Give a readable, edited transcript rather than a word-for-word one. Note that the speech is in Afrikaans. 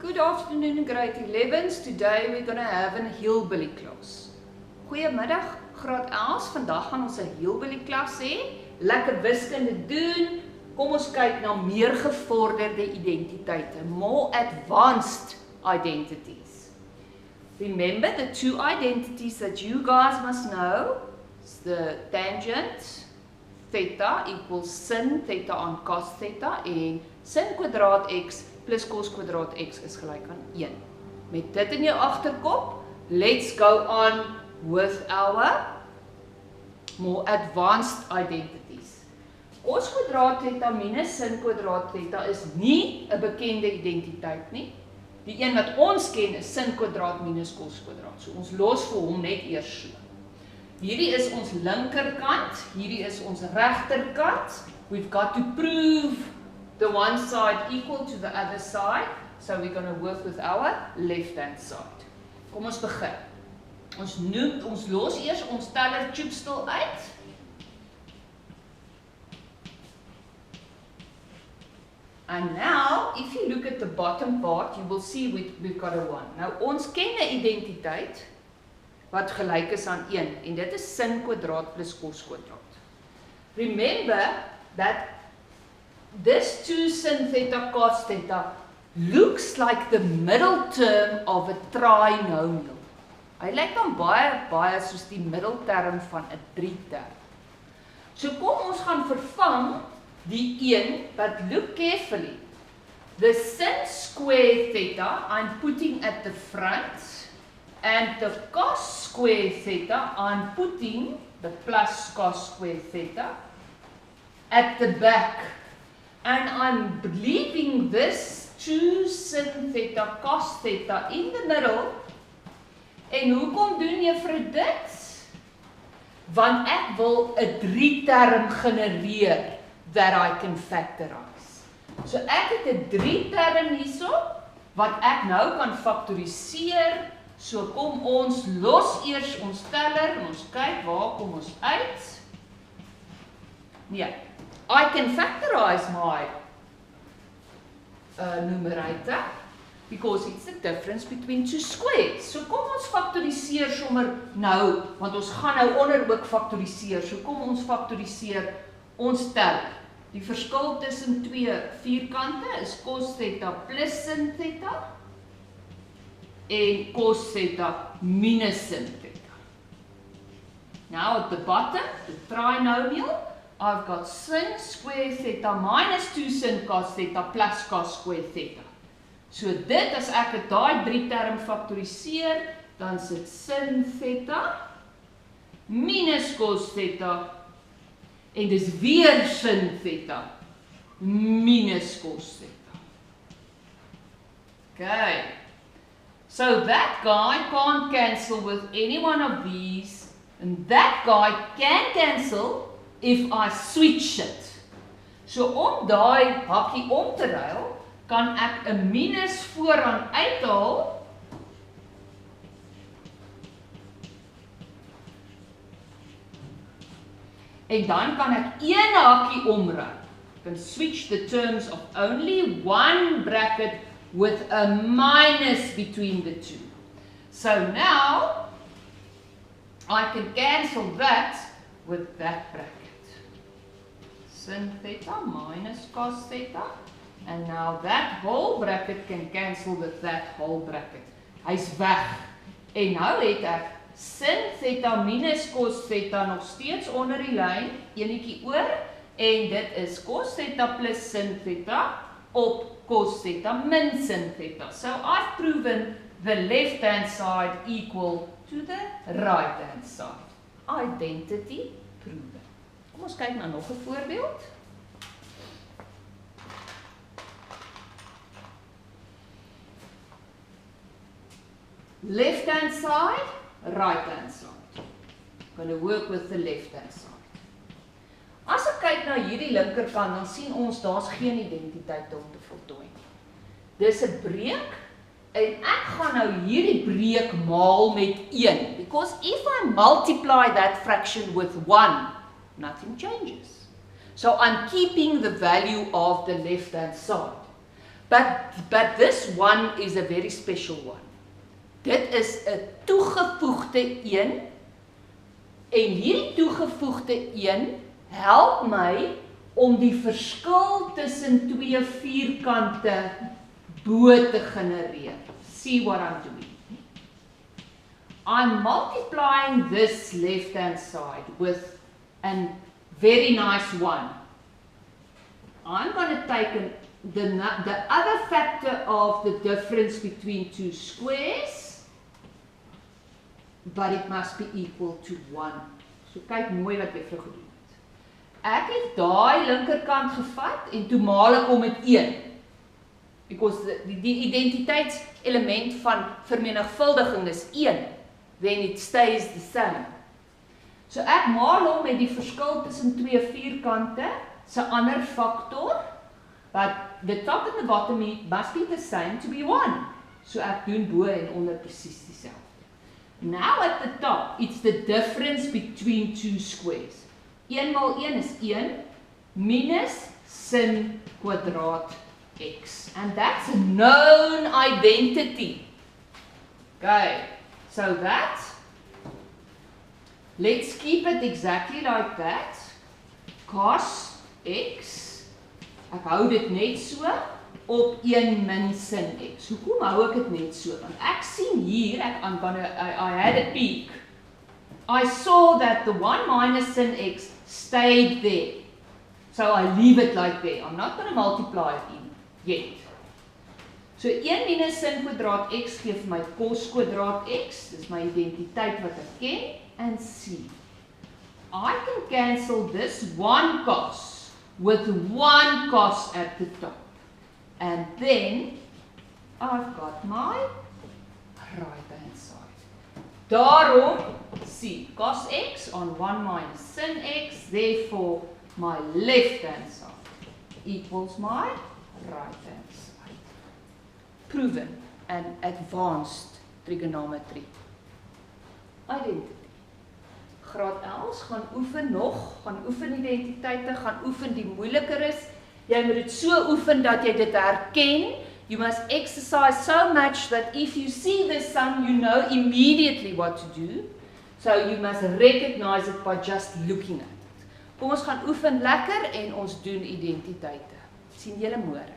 Good afternoon, grade 11s. Today we're going to have a hillbilly class. Goeiemiddag, graad 11. Vandag gaan ons 'n hillbilly klas hê. Lekker wiskunde doen. Kom ons kyk na meer gevorderde identiteite, more advanced identities. Remember the two identities that you guys must know is the tangent theta equals sin theta on cos theta en sin kwadraat x plus cos kwadraat x is gelyk aan 1. Met dit in jou agterkop, let's go on with our more advanced identities. Cos kwadraat theta minus sin kwadraat theta is nie 'n bekende identiteit nie. Die een wat ons ken is sin kwadraat minus cos kwadraat. So ons los vir hom net eers so. Hierdie is ons linkerkant, hierdie is ons regterkant. We've got to prove the one side equal to the other side. So we're going to work with our left hand side. Kom ons begin. Ons los eers ons teller tubestil uit. And now, if you look at the bottom part, you will see we've got a 1. Nou, ons ken 'n identiteit wat gelyk is aan 1, en dit is sin kwadraat plus cos kwadraat. Remember that this 2 sin theta cos theta looks like the middle term of a trinomial. Hy lyk dan baie soos die middelterm van 'n 3-term. So kom ons gaan vervang die een, but look carefully. The sin square theta I'm putting at the front, and the cos square theta I'm putting, the plus cos square theta, at the back. And I'm leaving this 2 sin theta cos theta in the middle. En hoekom doen juffrou dit? Want ek wil 'n 3-term genereer that I can factorize. So ek het 'n 3-term hierso wat ek nou kan faktoriseer. So kom ons los eers ons teller en ons kyk waar kom ons uit. Nee, I can factorize my numerator because it's the difference between two squares. So kom ons faktoriseer sommer nou, want ons gaan nou onder ook faktoriseer. So kom ons faktoriseer ons teller. Die verskil tussen twee vierkante is cos theta plus sin theta en cos theta minus sin theta. Now at the bottom, the trinomial, I've got sin square theta minus 2 sin cos theta plus cos square theta. So dit as ek daai 3-term faktoriseer, dan sit sin theta minus cos theta en dis weer sin theta minus cos theta. Okay. So that guy can't cancel with any one of these, and that guy can cancel if I switch it. So om daai hakkie om te ruil, kan ek 'n minus vooraan uithaal en dan kan ek een hakkie omruil. Can switch the terms of only one bracket with a minus between the two. So now I can cancel that with that bracket. Sin theta minus cos theta. And now that whole bracket can cancel with that whole bracket. Hy's weg. En nou het ek sin theta minus cos theta nog steeds onder die lyn, enetjie oor, en dit is cos theta plus sin theta op cos theta min sin theta. So I've proven the left hand side equal to the right hand side. Identity proven. Kom ons kyk na nog 'n voorbeeld. Left hand side, right hand side. I'm going to work with the left hand side. As ek kyk na hierdie linkerkant, dan sien ons daar's geen identiteit om te voltooi nie. Dis 'n breek en ek gaan nou hierdie breek maal met 1 because if I multiply that fraction with 1, nothing changes. So I'm keeping the value of the left hand side. But this one is a very special one. Dit is 'n toegevoegde een en hierdie toegevoegde een help my om die verskil tussen twee vierkante bo te genereer. See what I'm doing. I'm multiplying this left-hand side with a very nice one. I'm going to take the other factor of the difference between two squares, but it must be equal to 1. So kyk mooi wat ek vir gedoen het. Ek het daai linkerkant gevat en toe maal ek hom met 1. Because die identiteitselement van vermenigvuldiging is 1, then it stays the same. So ek maal hom met die verskil tussen twee vierkante se ander faktor, but the top and the bottom must be the same to be 1. So ek doen bo en onder presies dieselfde. Now at the top, it's the difference between two squares. 1 maal 1 is 1 minus sin kwadraat x. And that's a known identity. Okay, so that, let's keep it exactly like that. Cos x, ek hou dit net so, op 1 min sin x. Hoekom hou ek dit net so? Want ek sien hier, I had a peek. I saw that the 1 minus sin x stayed there. So I leave it like there. I'm not going to multiply it in yet. So 1 minus sin kwadraat x gee vir my cos kwadraat x. Dis my identiteit wat ek ken. And see, I can cancel this 1 cos with 1 cos at the top. And then I've got my right hand side. Daarom, see, cos x on 1 minus sin x, therefore my left hand side equals my right hand side. Proven and advanced trigonometry. Identity. Graad 11 gaan oefen nog, gaan oefen identiteite, gaan oefen die moeiliker is. Jy moet dit so oefen dat jy dit herken. You must exercise so much that if you see the sum, you know immediately what to do. So you must recognize it by just looking at it. Kom ons gaan oefen lekker en ons doen identiteite. Sien julle môre.